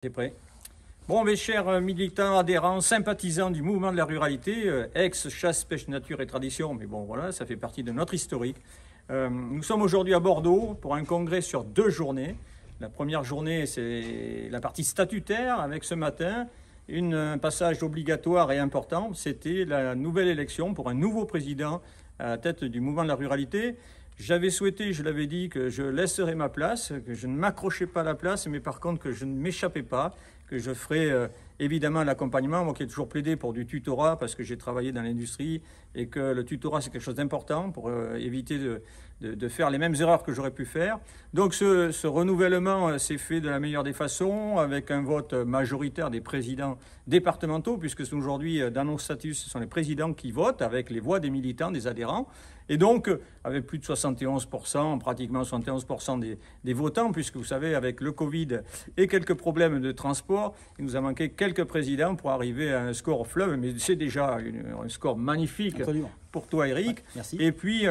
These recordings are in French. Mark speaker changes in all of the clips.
Speaker 1: T'es prêt? Bon, mes chers militants, adhérents, sympathisants du mouvement de la ruralité, ex-chasse, pêche, nature et tradition, mais bon, voilà, ça fait partie de notre historique. Nous sommes aujourd'hui à Bordeaux pour un congrès sur 2 journées. La première journée, c'est la partie statutaire, avec ce matin un passage obligatoire et important. C'était la nouvelle élection pour un nouveau président à la tête du mouvement de la ruralité. J'avais souhaité, je l'avais dit, que je laisserais ma place, que je ne m'accrochais pas à la place, mais par contre que je ne m'échappais pas, que je ferais évidemment l'accompagnement. Moi qui ai toujours plaidé pour du tutorat, parce que j'ai travaillé dans l'industrie, et que le tutorat c'est quelque chose d'important pour éviter de faire les mêmes erreurs que j'aurais pu faire. Donc ce renouvellement s'est fait de la meilleure des façons, avec un vote majoritaire des présidents départementaux, puisque aujourd'hui, dans nos statuts, ce sont les présidents qui votent, avec les voix des militants, des adhérents. Et donc, avec plus de 71%, pratiquement 71% des votants, puisque vous savez, avec le Covid et quelques problèmes de transport, il nous a manqué quelques présidents pour arriver à un score fleuve, mais c'est déjà un score magnifique. Absolument. Pour toi, Eric.
Speaker 2: Ouais, merci.
Speaker 1: Et puis,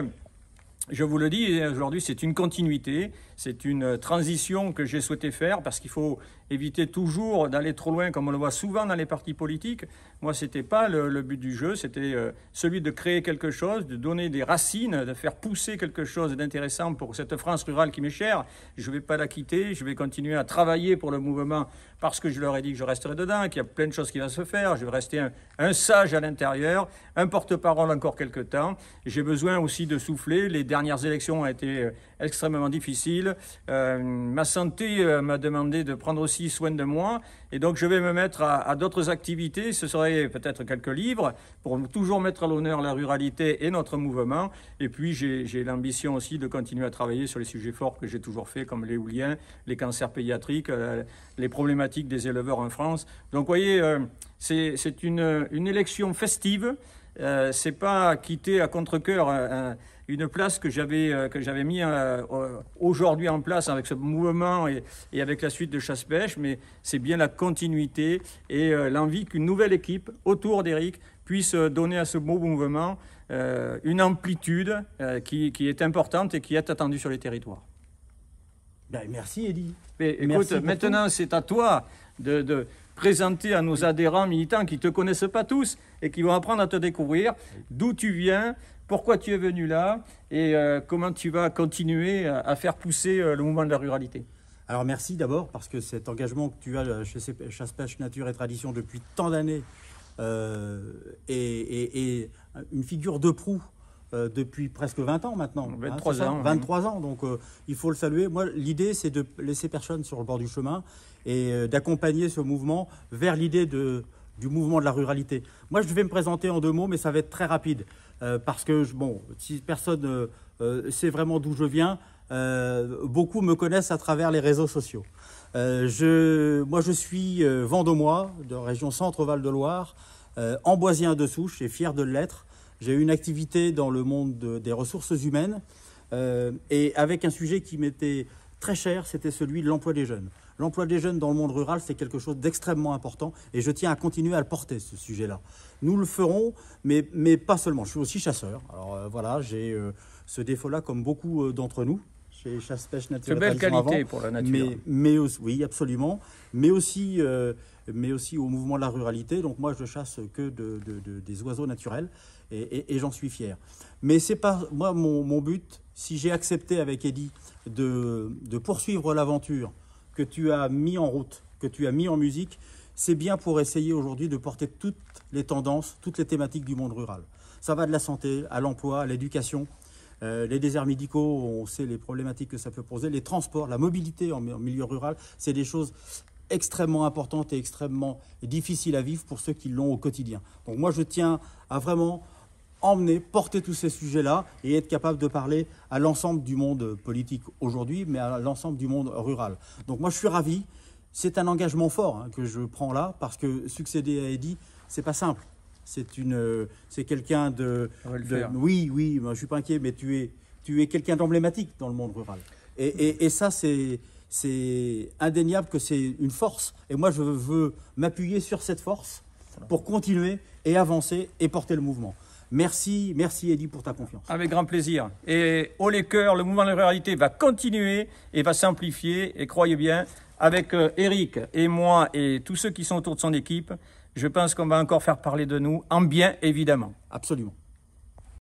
Speaker 1: je vous le dis, aujourd'hui, c'est une continuité, c'est une transition que j'ai souhaité faire, parce qu'il faut éviter toujours d'aller trop loin, comme on le voit souvent dans les partis politiques. Moi, ce n'était pas le but du jeu, c'était celui de créer quelque chose, de donner des racines, de faire pousser quelque chose d'intéressant pour cette France rurale qui m'est chère. Je ne vais pas la quitter, je vais continuer à travailler pour le mouvement, parce que je leur ai dit que je resterai dedans, qu'il y a plein de choses qui vont se faire. Je vais rester un sage à l'intérieur, un porte-parole encore quelque temps. J'ai besoin aussi de souffler. Les dernières élections ont été extrêmement difficiles. Ma santé m'a demandé de prendre aussi soin de moi. Et donc, je vais me mettre à d'autres activités. Ce serait peut-être quelques livres pour toujours mettre à l'honneur la ruralité et notre mouvement. Et puis, j'ai l'ambition aussi de continuer à travailler sur les sujets forts que j'ai toujours fait, comme l'éolien, les cancers pédiatriques, les problématiques des éleveurs en France. Donc, vous voyez, c'est une élection festive. C'est pas quitter à contre-cœur une place que j'avais mis aujourd'hui en place avec ce mouvement et avec la suite de chasse-pêche, mais c'est bien la continuité et l'envie qu'une nouvelle équipe autour d'Éric puisse donner à ce beau mouvement une amplitude qui est importante et qui est attendue sur les territoires.
Speaker 2: Ben, merci, Eddy.
Speaker 1: Mais, écoute, maintenant, c'est à toi de présenter à nos adhérents militants qui ne te connaissent pas tous et qui vont apprendre à te découvrir d'où tu viens, pourquoi tu es venu là et comment tu vas continuer à faire pousser le mouvement de la ruralité.
Speaker 2: Alors merci d'abord parce que cet engagement que tu as chez Chasse, Pêche, Nature et Tradition depuis tant d'années est une figure de proue depuis presque 20 ans maintenant.
Speaker 1: 23 ans.
Speaker 2: 23 ans, donc il faut le saluer. Moi, l'idée, c'est de laisser personne sur le bord du chemin et d'accompagner ce mouvement vers l'idée du mouvement de la ruralité. Moi, je vais me présenter en 2 mots, mais ça va être très rapide. Parce que, bon, si personne sait vraiment d'où je viens, beaucoup me connaissent à travers les réseaux sociaux. Moi, je suis vendômois, de région Centre-Val de Loire, amboisien de souche et fier de l'être. J'ai eu une activité dans le monde des ressources humaines et avec un sujet qui m'était très cher, c'était celui de l'emploi des jeunes. L'emploi des jeunes dans le monde rural, c'est quelque chose d'extrêmement important et je tiens à continuer à le porter, ce sujet-là. Nous le ferons, mais pas seulement. Je suis aussi chasseur. Alors voilà, j'ai ce défaut-là comme beaucoup d'entre nous. Chez Chasse, Pêche, Nature et Tradition
Speaker 1: belle qualité
Speaker 2: avant,
Speaker 1: pour la nature.
Speaker 2: Oui, absolument. Mais aussi au mouvement de la ruralité. Donc moi, je chasse que des oiseaux naturels et j'en suis fier. Mais c'est pas moi mon but. Si j'ai accepté avec Eddy de poursuivre l'aventure que tu as mis en route, que tu as mis en musique, c'est bien pour essayer aujourd'hui de porter toutes les tendances, toutes les thématiques du monde rural. Ça va de la santé à l'emploi, à l'éducation. Les déserts médicaux, on sait les problématiques que ça peut poser. Les transports, la mobilité en milieu rural, c'est des choses extrêmement importantes et extrêmement difficiles à vivre pour ceux qui l'ont au quotidien. Donc moi, je tiens à vraiment emmener, porter tous ces sujets-là et être capable de parler à l'ensemble du monde politique aujourd'hui, mais à l'ensemble du monde rural. Donc moi, je suis ravi. C'est un engagement fort que je prends là, parce que succéder à Eddy, c'est pas simple. C'est quelqu'un oui, moi, je suis pas inquiet, mais tu es quelqu'un d'emblématique dans le monde rural. Et ça, c'est indéniable que c'est une force. Et moi, je veux m'appuyer sur cette force pour continuer et avancer et porter le mouvement. Merci Eddy pour ta confiance.
Speaker 1: Avec grand plaisir. Et haut les cœurs, le mouvement de la ruralité va continuer et va s'amplifier. Et croyez bien, avec Eric et moi et tous ceux qui sont autour de son équipe, je pense qu'on va encore faire parler de nous, en bien évidemment.
Speaker 2: Absolument.